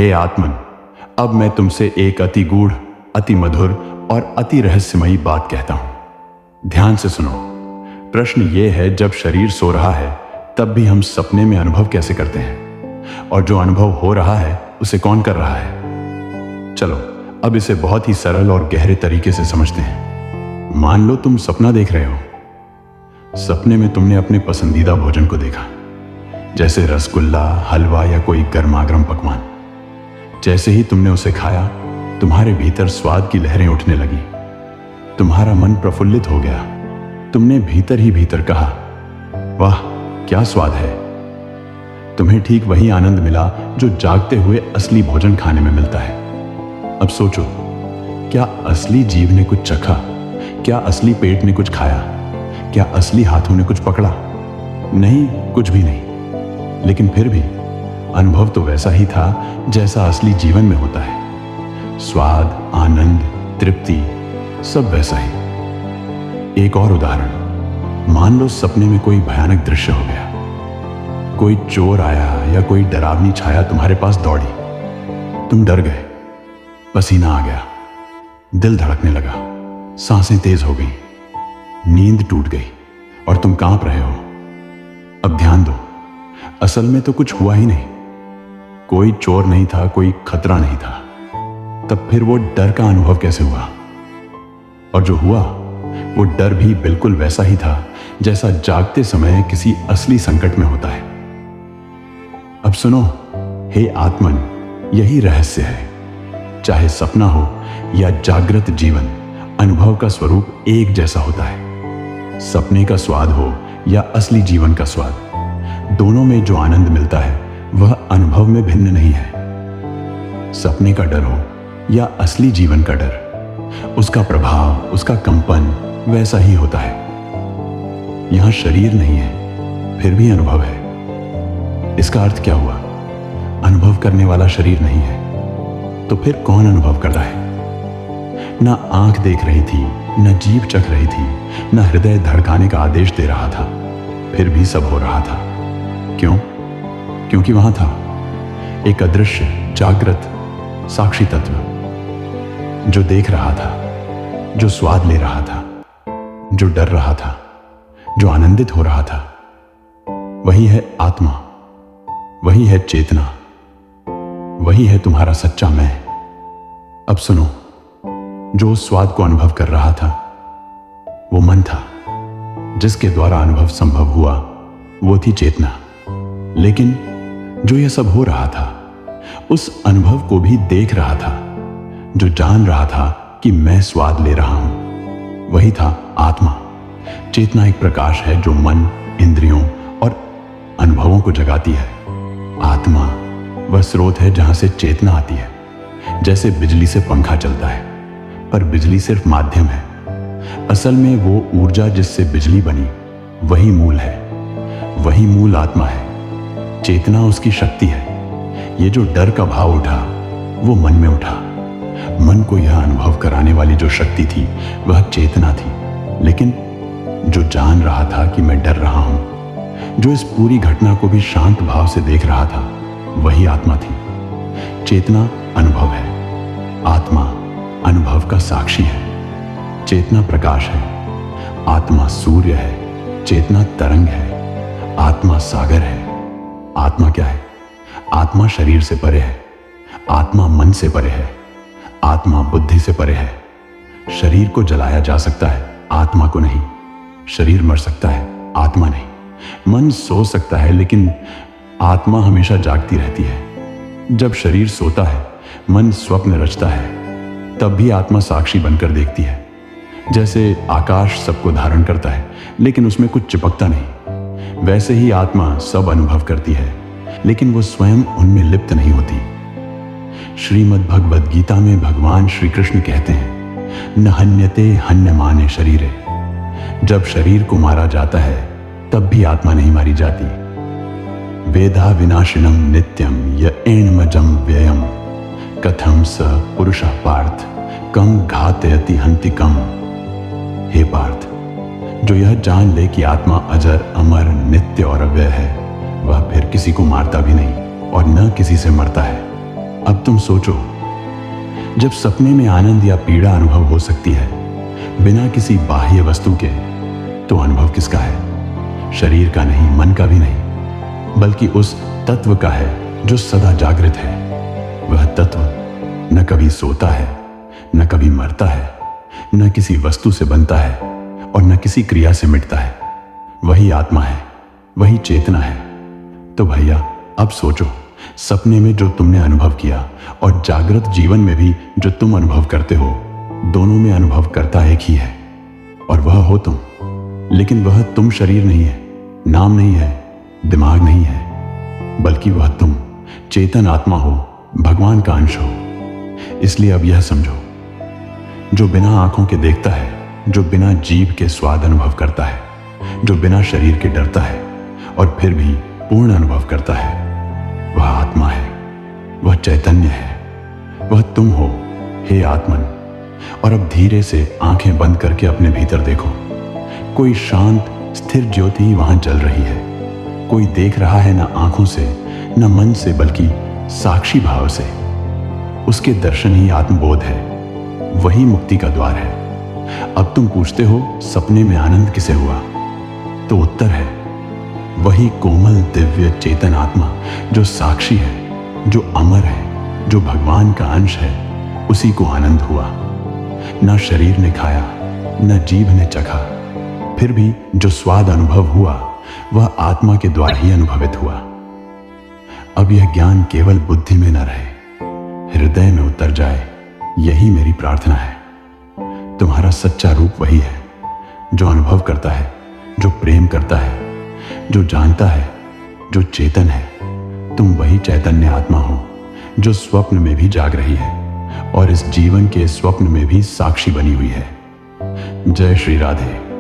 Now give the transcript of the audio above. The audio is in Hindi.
हे आत्मन, अब मैं तुमसे एक अति गूढ़, अति मधुर और अति रहस्यमयी बात कहता हूं। ध्यान से सुनो। प्रश्न यह है, जब शरीर सो रहा है तब भी हम सपने में अनुभव कैसे करते हैं, और जो अनुभव हो रहा है उसे कौन कर रहा है? चलो अब इसे बहुत ही सरल और गहरे तरीके से समझते हैं। मान लो तुम सपना देख रहे हो। सपने में तुमने अपने पसंदीदा भोजन को देखा, जैसे रसगुल्ला, हलवा या कोई गर्मागर्म पकवान। जैसे ही तुमने उसे खाया, तुम्हारे भीतर स्वाद की लहरें उठने लगी। तुम्हारा मन प्रफुल्लित हो गया। तुमने भीतर ही भीतर कहा, वाह क्या स्वाद है। तुम्हें ठीक वही आनंद मिला जो जागते हुए असली भोजन खाने में मिलता है। अब सोचो, क्या असली जीव ने कुछ चखा? क्या असली पेट ने कुछ खाया? क्या असली हाथों ने कुछ पकड़ा? नहीं, कुछ भी नहीं। लेकिन फिर भी अनुभव तो वैसा ही था जैसा असली जीवन में होता है। स्वाद, आनंद, तृप्ति सब वैसा ही। एक और उदाहरण, मान लो सपने में कोई भयानक दृश्य हो गया। कोई चोर आया या कोई डरावनी छाया तुम्हारे पास दौड़ी। तुम डर गए, पसीना आ गया, दिल धड़कने लगा, सांसें तेज हो गई, नींद टूट गई और तुम कांप रहे हो। अब ध्यान दो, असल में तो कुछ हुआ ही नहीं। कोई चोर नहीं था, कोई खतरा नहीं था। तब फिर वो डर का अनुभव कैसे हुआ? और जो हुआ वो डर भी बिल्कुल वैसा ही था जैसा जागते समय किसी असली संकट में होता है। अब सुनो, हे आत्मन, यही रहस्य है। चाहे सपना हो या जागृत जीवन, अनुभव का स्वरूप एक जैसा होता है। सपने का स्वाद हो या असली जीवन का स्वाद, दोनों में जो आनंद मिलता है वह अनुभव में भिन्न नहीं है। सपने का डर हो या असली जीवन का डर, उसका प्रभाव, उसका कंपन वैसा ही होता है। यहां शरीर नहीं है, फिर भी अनुभव है। इसका अर्थ क्या हुआ? अनुभव करने वाला शरीर नहीं है, तो फिर कौन अनुभव कर रहा है? ना आंख देख रही थी, न जीभ चख रही थी, न हृदय धड़काने का आदेश दे रहा था, फिर भी सब हो रहा था। क्यों? क्योंकि वहां था एक अदृश्य, जागृत, साक्षी तत्व जो देख रहा था, जो स्वाद ले रहा था, जो डर रहा था, जो आनंदित हो रहा था। वही है आत्मा, वही है चेतना, वही है तुम्हारा सच्चा मैं। अब सुनो, जो उस स्वाद को अनुभव कर रहा था वो मन था। जिसके द्वारा अनुभव संभव हुआ वो थी चेतना। लेकिन जो यह सब हो रहा था, उस अनुभव को भी देख रहा था, जो जान रहा था कि मैं स्वाद ले रहा हूं, वही था आत्मा। चेतना एक प्रकाश है जो मन, इंद्रियों और अनुभवों को जगाती है। आत्मा वह स्रोत है जहां से चेतना आती है। जैसे बिजली से पंखा चलता है, पर बिजली सिर्फ माध्यम है। असल में वो ऊर्जा जिससे बिजली बनी, वही मूल है। वही मूल आत्मा है। चेतना उसकी शक्ति है। ये जो डर का भाव उठा, वो मन में उठा। मन को यह अनुभव कराने वाली जो शक्ति थी वह चेतना थी। लेकिन जो जान रहा था कि मैं डर रहा हूं, जो इस पूरी घटना को भी शांत भाव से देख रहा था, वही आत्मा थी। चेतना अनुभव है, आत्मा अनुभव का साक्षी है। चेतना प्रकाश है, आत्मा सूर्य है। चेतना तरंग है, आत्मा सागर है। आत्मा क्या है? आत्मा शरीर से परे है, आत्मा मन से परे है, आत्मा बुद्धि से परे है। शरीर को जलाया जा सकता है, आत्मा को नहीं। शरीर मर सकता है, आत्मा नहीं। मन सो सकता है, लेकिन आत्मा हमेशा जागती रहती है। जब शरीर सोता है, मन स्वप्न रचता है, तब भी आत्मा साक्षी बनकर देखती है। जैसे आकाश सबको धारण करता है, लेकिन उसमें कुछ चिपकता नहीं, वैसे ही आत्मा सब अनुभव करती है, लेकिन वो स्वयं उनमें लिप्त नहीं होती। श्रीमद् भगवद गीता में भगवान श्री कृष्ण कहते हैं, न हन्यते हन्यमाने शरीरे। जब शरीर को मारा जाता है, तब भी आत्मा नहीं मारी जाती। वेदा विनाशिनम नित्यम य एणमजम व्ययम कथम स पुरुषः पार्थ कम घातयति हन्ति कम। हे पार्थ, जो यह जान ले कि आत्मा अजर, अमर, नित्य और अव्यय है, वह फिर किसी को मारता भी नहीं और न किसी से मरता है। अब तुम सोचो, जब सपने में आनंद या पीड़ा अनुभव हो सकती है बिना किसी बाह्य वस्तु के, तो अनुभव किसका है? शरीर का नहीं, मन का भी नहीं, बल्कि उस तत्व का है जो सदा जागृत है। वह तत्व न कभी सोता है, न कभी मरता है, न किसी वस्तु से बनता है और न किसी क्रिया से मिटता है। वही आत्मा है, वही चेतना है। तो भैया अब सोचो, सपने में जो तुमने अनुभव किया और जागृत जीवन में भी जो तुम अनुभव करते हो, दोनों में अनुभव करता एक ही है, और वह हो तुम। लेकिन वह तुम शरीर नहीं है, नाम नहीं है, दिमाग नहीं है, बल्कि वह तुम चेतन आत्मा हो, भगवान का अंश हो। इसलिए अब यह समझो, जो बिना आंखों के देखता है, जो बिना जीभ के स्वाद अनुभव करता है, जो बिना शरीर के डरता है और फिर भी पूर्ण अनुभव करता है, वह आत्मा है, वह चैतन्य है, वह तुम हो, हे आत्मन। और अब धीरे से आंखें बंद करके अपने भीतर देखो। कोई शांत स्थिर ज्योति वहां जल रही है। कोई देख रहा है न आंखों से, न मन से, बल्कि साक्षी भाव से। उसके दर्शन ही आत्मबोध है, वही मुक्ति का द्वार है। अब तुम पूछते हो सपने में आनंद किसे हुआ? तो उत्तर है, वही कोमल दिव्य चेतन आत्मा जो साक्षी है, जो अमर है, जो भगवान का अंश है, उसी को आनंद हुआ। न शरीर ने खाया, न जीभ ने चखा, फिर भी जो स्वाद अनुभव हुआ वह आत्मा के द्वारा ही अनुभवित हुआ। अब यह ज्ञान केवल बुद्धि में न रहे, हृदय में उतर जाए, यही मेरी प्रार्थना है। तुम्हारा सच्चा रूप वही है जो अनुभव करता है, जो प्रेम करता है, जो जानता है, जो चेतन है। तुम वही चैतन्य आत्मा हो जो स्वप्न में भी जाग रही है और इस जीवन के स्वप्न में भी साक्षी बनी हुई है। जय श्री राधे।